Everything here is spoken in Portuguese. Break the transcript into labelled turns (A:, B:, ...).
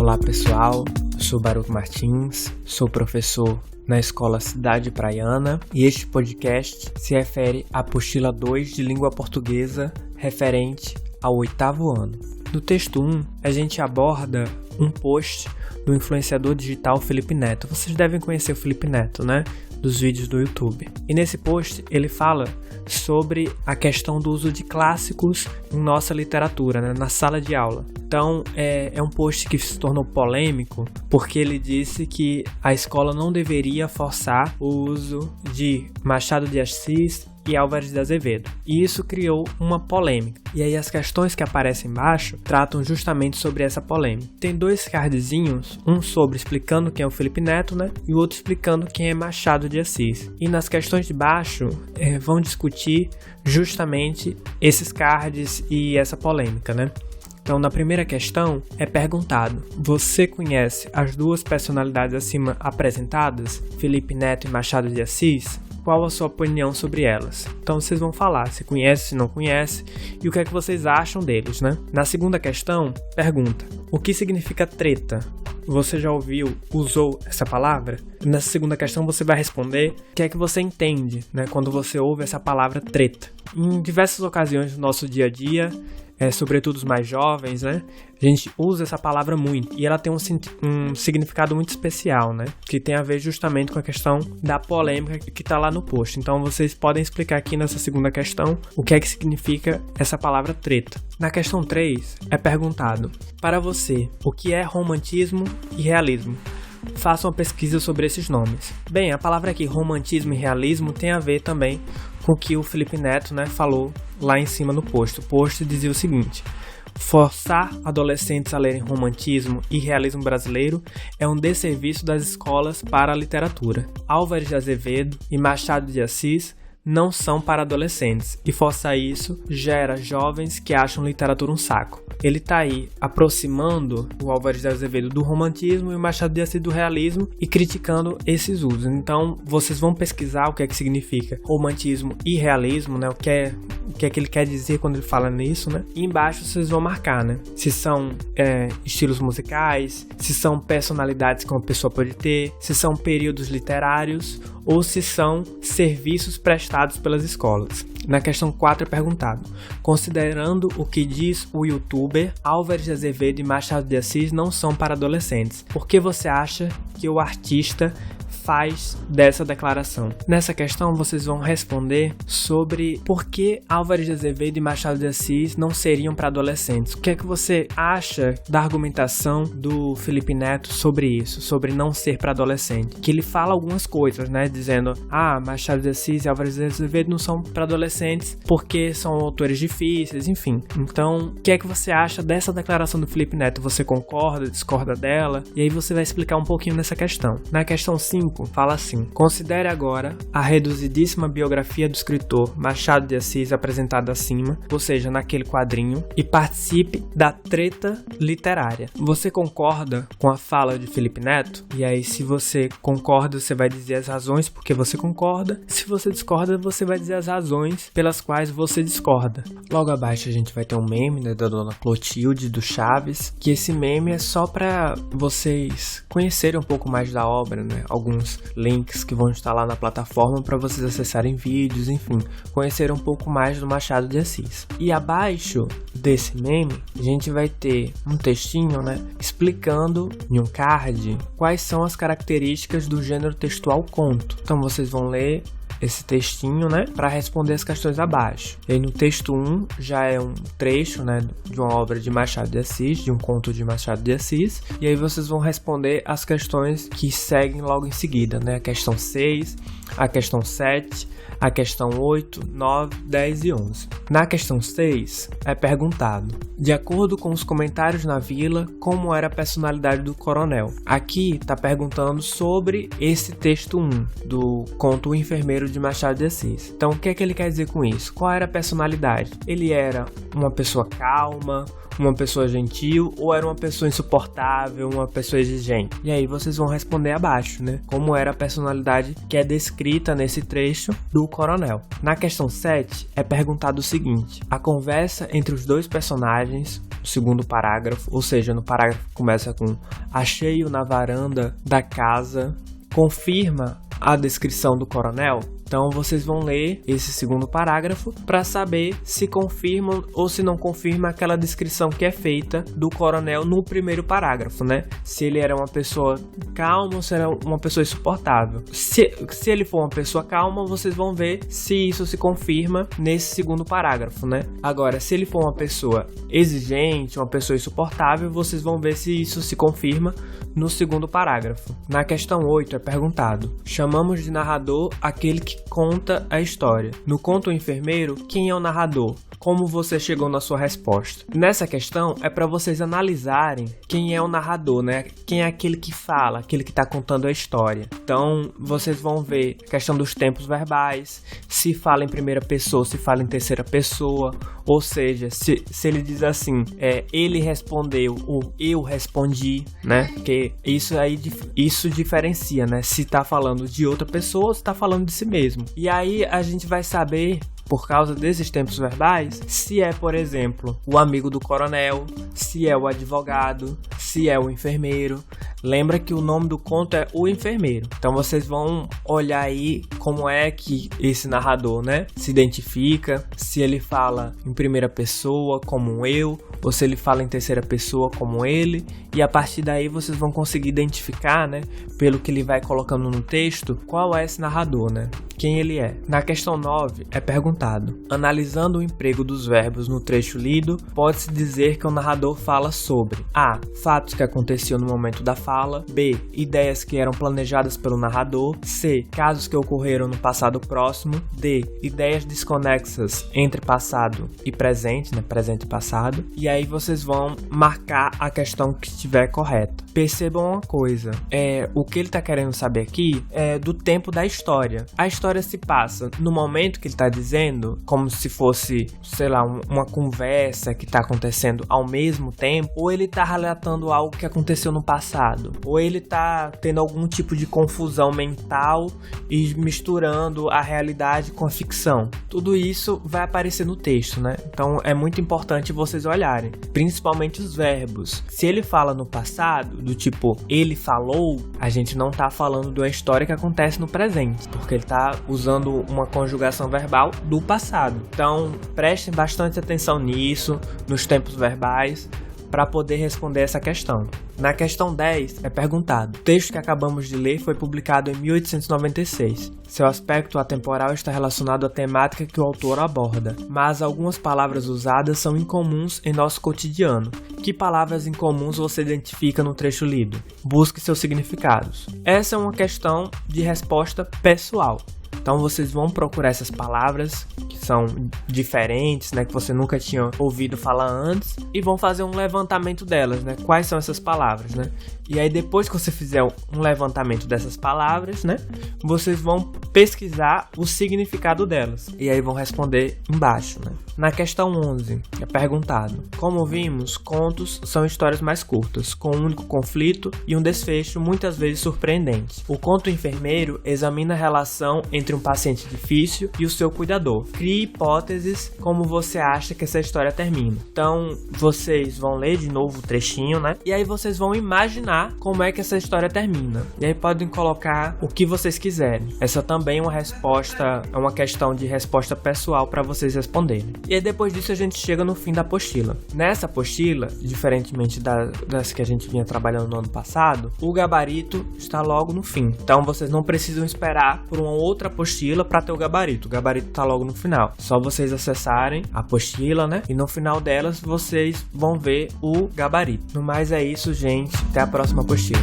A: Olá pessoal, eu sou Baruch Martins, sou professor na Escola Cidade Praiana e este podcast se refere à apostila 2 de língua portuguesa referente ao 8º ano. No texto 1, a gente aborda um post do influenciador digital Felipe Neto. Vocês devem conhecer o Felipe Neto, né? Dos vídeos do YouTube. E nesse post ele fala sobre a questão do uso de clássicos em nossa literatura, né? Na sala de aula. Então é um post que se tornou polêmico porque ele disse que a escola não deveria forçar o uso de Machado de Assis e Álvares de Azevedo. E isso criou uma polêmica. E aí as questões que aparecem embaixo tratam justamente sobre essa polêmica. Tem dois cardzinhos, um sobre explicando quem é o Felipe Neto, né? E o outro explicando quem é Machado de Assis. E nas questões de baixo vão discutir justamente esses cards e essa polêmica, né? Então, na primeira questão, é perguntado: você conhece as duas personalidades acima apresentadas, Felipe Neto e Machado de Assis? Qual a sua opinião sobre elas? Então vocês vão falar se conhece, se não conhece e o que é que vocês acham deles, né? Na segunda questão, pergunta: o que significa treta? Você já usou essa palavra? Nessa segunda questão você vai responder o que é que você entende, né, quando você ouve essa palavra treta. Em diversas ocasiões do nosso dia a dia, sobretudo os mais jovens, né? A gente usa essa palavra muito e ela tem um significado muito especial, né? Que tem a ver justamente com a questão da polêmica que está lá no post. Então vocês podem explicar aqui nessa segunda questão o que é que significa essa palavra treta. Na questão 3 é perguntado: para você, o que é romantismo e realismo? Faça uma pesquisa sobre esses nomes. Bem, a palavra aqui, romantismo e realismo, tem a ver também com o que o Felipe Neto, né, falou lá em cima no post. O post dizia o seguinte: forçar adolescentes a lerem romantismo e realismo brasileiro é um desserviço das escolas para a literatura. Álvares de Azevedo e Machado de Assis não são para adolescentes, e forçar isso gera jovens que acham literatura um saco. Ele está aí aproximando o Álvares de Azevedo do romantismo e o Machado de Assis do realismo e criticando esses usos. Então vocês vão pesquisar o que é que significa romantismo e realismo, né? O que é que ele quer dizer quando ele fala nisso, né? E embaixo vocês vão marcar, né? Se são estilos musicais, se são personalidades que uma pessoa pode ter, se são períodos literários ou se são serviços prestados pelas escolas. Na questão 4 é perguntado: considerando o que diz o youtuber, Álvares de Azevedo e Machado de Assis não são para adolescentes, por que você acha que o artista faz dessa declaração? Nessa questão vocês vão responder sobre por que Álvares de Azevedo e Machado de Assis não seriam para adolescentes. O que é que você acha da argumentação do Felipe Neto sobre isso, sobre não ser para adolescente? Que ele fala algumas coisas, né, dizendo: Machado de Assis e Álvares de Azevedo não são para adolescentes porque são autores difíceis, enfim. Então, o que é que você acha dessa declaração do Felipe Neto? Você concorda, discorda dela? E aí você vai explicar um pouquinho nessa questão. Na questão 5 fala assim: considere agora a reduzidíssima biografia do escritor Machado de Assis apresentada acima, ou seja, naquele quadrinho, e participe da treta literária. Você concorda com a fala de Felipe Neto? E aí, se você concorda, você vai dizer as razões porque você concorda. Se você discorda, você vai dizer as razões pelas quais você discorda. Logo abaixo a gente vai ter um meme, né, da dona Clotilde, do Chaves, que esse meme é só para vocês conhecerem um pouco mais da obra, né? Alguns links que vão estar lá na plataforma para vocês acessarem vídeos, enfim, conhecer um pouco mais do Machado de Assis. E abaixo desse meme a gente vai ter um textinho, né, explicando em um card quais são as características do gênero textual conto. Então vocês vão ler esse textinho, né, para responder as questões abaixo. E aí no texto 1 já é um trecho, né, de uma obra de Machado de Assis, de um conto de Machado de Assis, e aí vocês vão responder as questões que seguem logo em seguida, né, a questão 6, a questão 7, a questão 8, 9, 10 e 11. Na questão 6 é perguntado: de acordo com os comentários na vila, como era a personalidade do coronel? Aqui está perguntando sobre esse texto 1 do conto O Enfermeiro Prisioneiro de Machado de Assis. Então, o que é que ele quer dizer com isso? Qual era a personalidade? Ele era uma pessoa calma, uma pessoa gentil, ou era uma pessoa insuportável, uma pessoa exigente? E aí vocês vão responder abaixo, né? Como era a personalidade que é descrita nesse trecho do coronel. Na questão 7, é perguntado o seguinte: a conversa entre os dois personagens, no segundo parágrafo, ou seja, no parágrafo que começa com achei-o na varanda da casa, confirma a descrição do coronel? Então vocês vão ler esse segundo parágrafo para saber se confirmam ou se não confirma aquela descrição que é feita do coronel no primeiro parágrafo, né? Se ele era uma pessoa calma ou se era uma pessoa insuportável. Se ele for uma pessoa calma, vocês vão ver se isso se confirma nesse segundo parágrafo, né? Agora, se ele for uma pessoa exigente, uma pessoa insuportável, vocês vão ver se isso se confirma no segundo parágrafo. Na questão 8 é perguntado: chamamos de narrador aquele que conta a história. No conto O Enfermeiro, quem é o narrador? Como você chegou na sua resposta? Nessa questão é para vocês analisarem quem é o narrador, né? Quem é aquele que fala, aquele que está contando a história. Então vocês vão ver a questão dos tempos verbais, se fala em primeira pessoa, se fala em terceira pessoa, ou seja, se ele diz assim, ele respondeu ou eu respondi, né? Porque isso diferencia, né? Se está falando de outra pessoa ou se está falando de si mesmo. E aí a gente vai saber, por causa desses tempos verbais, se é, por exemplo, o amigo do coronel, se é o advogado, se é o enfermeiro. Lembra que o nome do conto é O Enfermeiro. Então vocês vão olhar aí como é que esse narrador, né, se identifica, se ele fala em primeira pessoa como eu, ou se ele fala em terceira pessoa como ele, e a partir daí vocês vão conseguir identificar, né, pelo que ele vai colocando no texto, qual é esse narrador, né, quem ele é. Na questão 9 é perguntado: analisando o emprego dos verbos no trecho lido, pode-se dizer que o narrador fala sobre A. fatos que aconteciam no momento da fala, B. ideias que eram planejadas pelo narrador, C. casos que ocorreram no passado próximo, D. ideias desconexas entre passado e presente, né, presente e passado. E aí vocês vão marcar a questão que estiver correta. Percebam uma coisa, o que ele está querendo saber aqui é do tempo da história. A história se passa no momento que ele está dizendo, como se fosse, sei lá, uma conversa que está acontecendo ao mesmo tempo, ou ele está relatando algo que aconteceu no passado, ou ele está tendo algum tipo de confusão mental e misturando a realidade com a ficção. Tudo isso vai aparecer no texto, né? Então é muito importante vocês olharem, principalmente os verbos. Se ele fala no passado, do tipo ele falou, a gente não está falando de uma história que acontece no presente, porque ele está usando uma conjugação verbal do passado. Então prestem bastante atenção nisso, nos tempos verbais, para poder responder essa questão. Na questão 10 é perguntado: o texto que acabamos de ler foi publicado em 1896. Seu aspecto atemporal está relacionado à temática que o autor aborda, mas algumas palavras usadas são incomuns em nosso cotidiano. Que palavras incomuns você identifica no trecho lido? Busque seus significados. Essa é uma questão de resposta pessoal. Então vocês vão procurar essas palavras que são diferentes, né, que você nunca tinha ouvido falar antes, e vão fazer um levantamento delas, né? Quais são essas palavras, né? E aí depois que você fizer um levantamento dessas palavras, né, vocês vão pesquisar o significado delas e aí vão responder embaixo, né? Na questão 11 é perguntado: como vimos, contos são histórias mais curtas, com um único conflito e um desfecho muitas vezes surpreendente. O conto Enfermeiro examina a relação entre um paciente difícil e o seu cuidador. Crie hipóteses como você acha que essa história termina. Então vocês vão ler de novo o trechinho, né? E aí vocês vão imaginar como é que essa história termina. E aí podem colocar o que vocês quiserem. Essa também é uma resposta, é uma questão de resposta pessoal para vocês responderem. E aí depois disso a gente chega no fim da apostila. Nessa apostila, diferentemente das que a gente vinha trabalhando no ano passado, o gabarito está logo no fim. Então vocês não precisam esperar por uma outra apostila para ter o gabarito. O gabarito está logo no final. Só vocês acessarem a apostila, né? E no final delas vocês vão ver o gabarito. No mais é isso, gente. Até a próxima apostila.